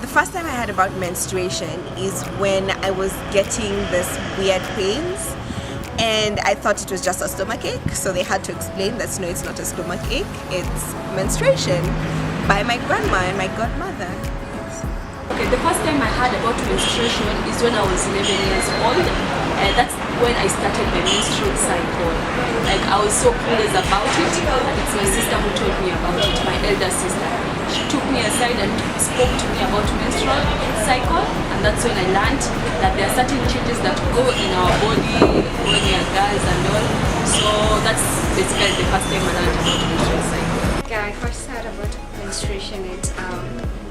The first time I heard about menstruation is when I was getting this weird pains, and I thought it was just a stomach ache, so they had to explain that no, it's not a stomach ache, it's menstruation, by my grandma and my godmother. Okay, the first time I heard about menstruation is when I was 11 years old. That's when I started my menstrual cycle. Like, I was so clueless about it. It's my sister who told me about it, my elder sister. She took me aside and spoke to me about menstrual cycle, and that's when I learned that there are certain changes that go in our body when we are girls and all. So that's basically the first time I learned about menstrual cycle. Yeah, I first heard about menstruation at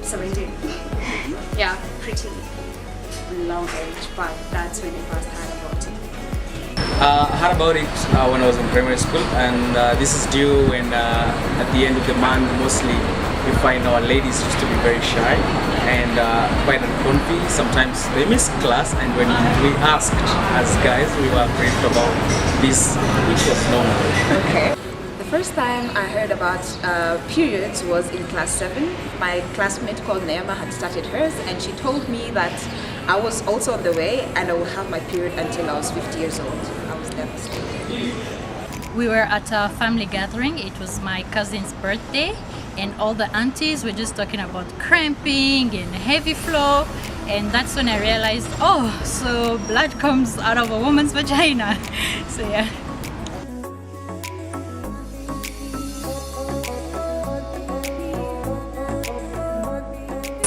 17. Yeah, pretty long age, but that's when I first heard about it. I heard about it when I was in primary school, and this is due when at the end of the month mostly we find our ladies used to be very shy and quite uncomfy. Sometimes they miss class, and when we asked as guys, we were briefed about this, which was normal. Okay. The first time I heard about periods was in class 7. My classmate called Neema had started hers, and she told me that I was also on the way and I would have my period until I was 50 years old. I was devastated. We were at a family gathering. It was my cousin's birthday, and all the aunties were just talking about cramping and heavy flow, and that's when I realized, oh, so blood comes out of a woman's vagina. So yeah.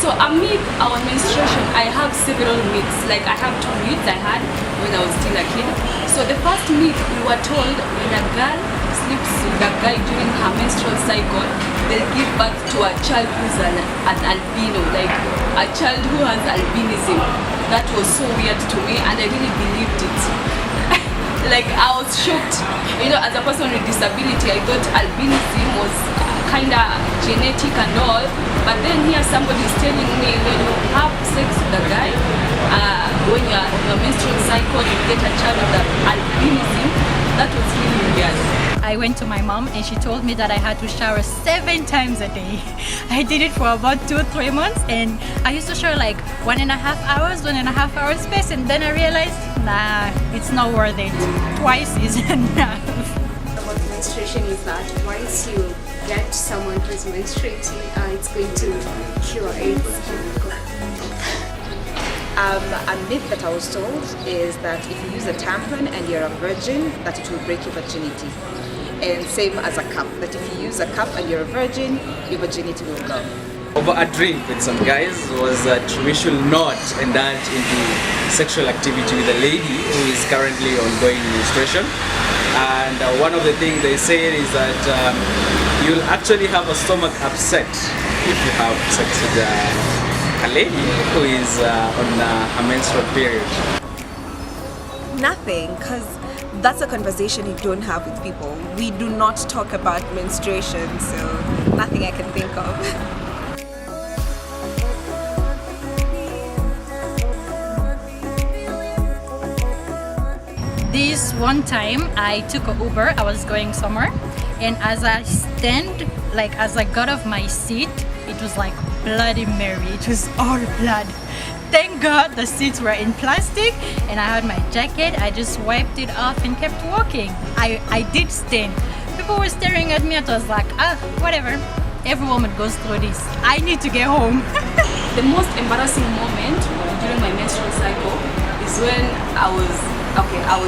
So amid our menstruation, I have several myths. Like, I have 2 myths I had when I was still a kid. So the first myth, we were told when a girl sleeps with a guy during her menstrual cycle, they'll give birth to a child who's an albino, like a child who has albinism. That was so weird to me, and I really believed it. Like, I was shocked. You know, as a person with disability, I thought albinism was kind of genetic and all, but then here somebody is telling me when you have sex with a guy, when you are on your menstrual cycle, you get a child with albinism. That was really weird. I went to my mom and she told me that I had to shower 7 times a day. I did it for about 2-3 months, and I used to shower like 1.5 hours space, and then I realized, nah, it's not worth it. Twice is enough. About menstruation is that once you get someone who's menstruating, it's going to cure AIDS. A myth that I was told is that if you use a tampon and you're a virgin, that it will break your virginity. And same as a cup, that if you use a cup and you're a virgin, your virginity will go. Over a drink with some guys was that we should not indulge into sexual activity with a lady who is currently undergoing menstruation. And one of the things they say is that you'll actually have a stomach upset if you have sex with a lady who is on a menstrual period. Nothing, because that's a conversation you don't have with people. We do not talk about menstruation, so nothing I can think of. This one time I took a Uber, I was going somewhere, and as I got off my seat, it was like Bloody Mary. It was all blood. Thank God the seats were in plastic and I had my jacket. I just wiped it off and kept walking. I did stain. People were staring at me and I was like, whatever. Every woman goes through this. I need to get home. The most embarrassing moment during my menstrual cycle is when I was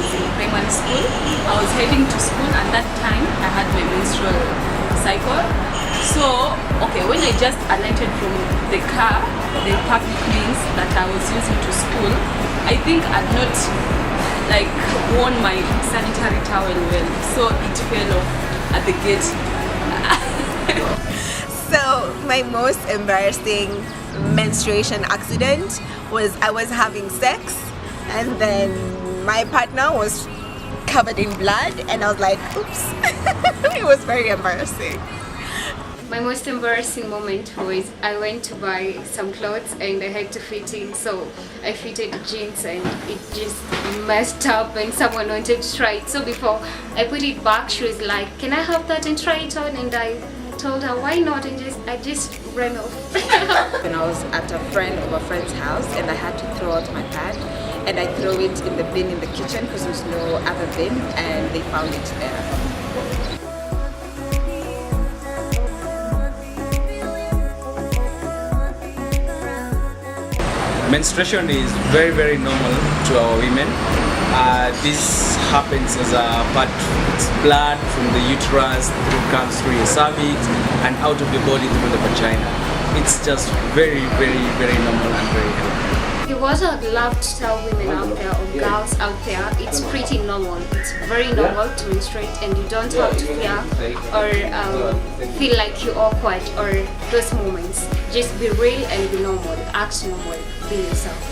in primary school. I was heading to school, and that time I had my menstrual cycle. So, when I just alighted from the car, the public means that I was using to school, I think I'd not worn my sanitary towel well, so it fell off at the gate. So my most embarrassing menstruation accident was I was having sex, and then my partner was covered in blood, and I was like, oops. It was very embarrassing. My most embarrassing moment was I went to buy some clothes and I had to fit in, so I fitted jeans and it just messed up and someone wanted to try it. So before I put it back, she was like, can I have that and try it on? And I told her why not, and I just ran off. When I was at a friend of a friend's house and I had to throw out my pad, and I threw it in the bin in the kitchen because there was no other bin, and they found it there. Menstruation is very, very normal to our women. This happens as a part of blood from the uterus, comes through your cervix and out of your body through the vagina. It's just very, very, very normal and very healthy. What I'd love to tell women out there or girls out there, it's pretty normal. It's very normal to menstruate, and you don't have to fear or feel like you're awkward or those moments. Just be real and be normal. Act normal. Be yourself.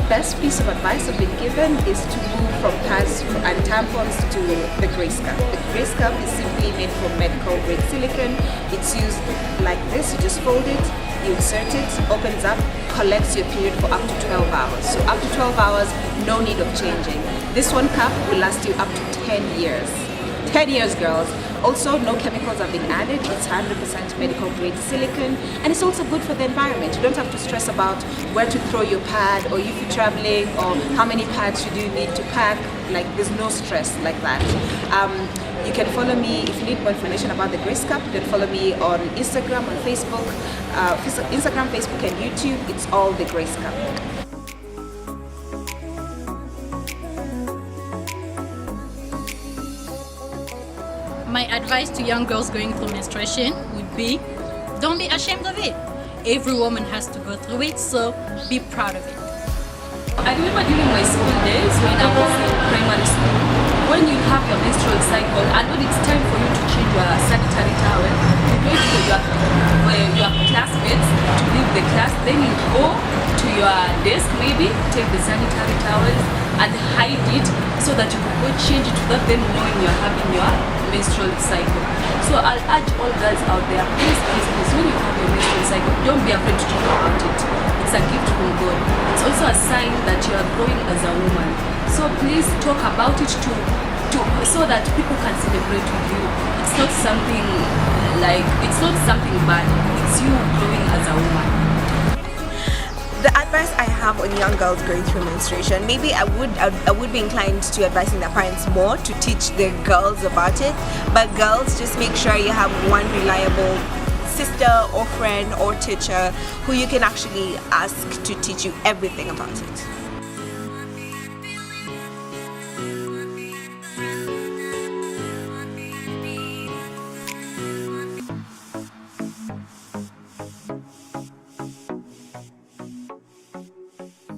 Best piece of advice I've been given is to move from pads and tampons to the Grace Cup. The Grace Cup is simply made from medical grade silicone. It's used like this. You just fold it, you insert it, opens up, collects your period for up to 12 hours. So up to 12 hours, no need of changing. This one cup will last you up to 10 years. 10 years, girls. Also, no chemicals have been added. It's 100% medical grade silicone, and it's also good for the environment. You don't have to stress about where to throw your pad, or if you're traveling, or how many pads you do need to pack. Like, there's no stress like that. You can follow me if you need more information about the Grace Cup. You can follow me on Instagram, on Facebook, Instagram, Facebook, and YouTube. It's all the Grace Cup. My advice to young girls going through menstruation would be, don't be ashamed of it. Every woman has to go through it, so be proud of it. I remember during my school days when I was in primary school, when you have your menstrual cycle and when it's time for you to change your sanitary towel, you go to your classmates to leave the class, then you go to your desk maybe, take the sanitary towels and hide it so that you can go change it without them knowing you're having your menstrual cycle. So I'll urge all girls out there, please, when you have your menstrual cycle, don't be afraid to talk about it. It's a gift from God. It's also a sign that you are growing as a woman. So please talk about it so that people can celebrate with you. It's not something bad. It's you growing as a woman. The advice I have on young girls going through menstruation, maybe I would be inclined to advising their parents more to teach their girls about it. But girls, just make sure you have one reliable sister or friend or teacher who you can actually ask to teach you everything about it.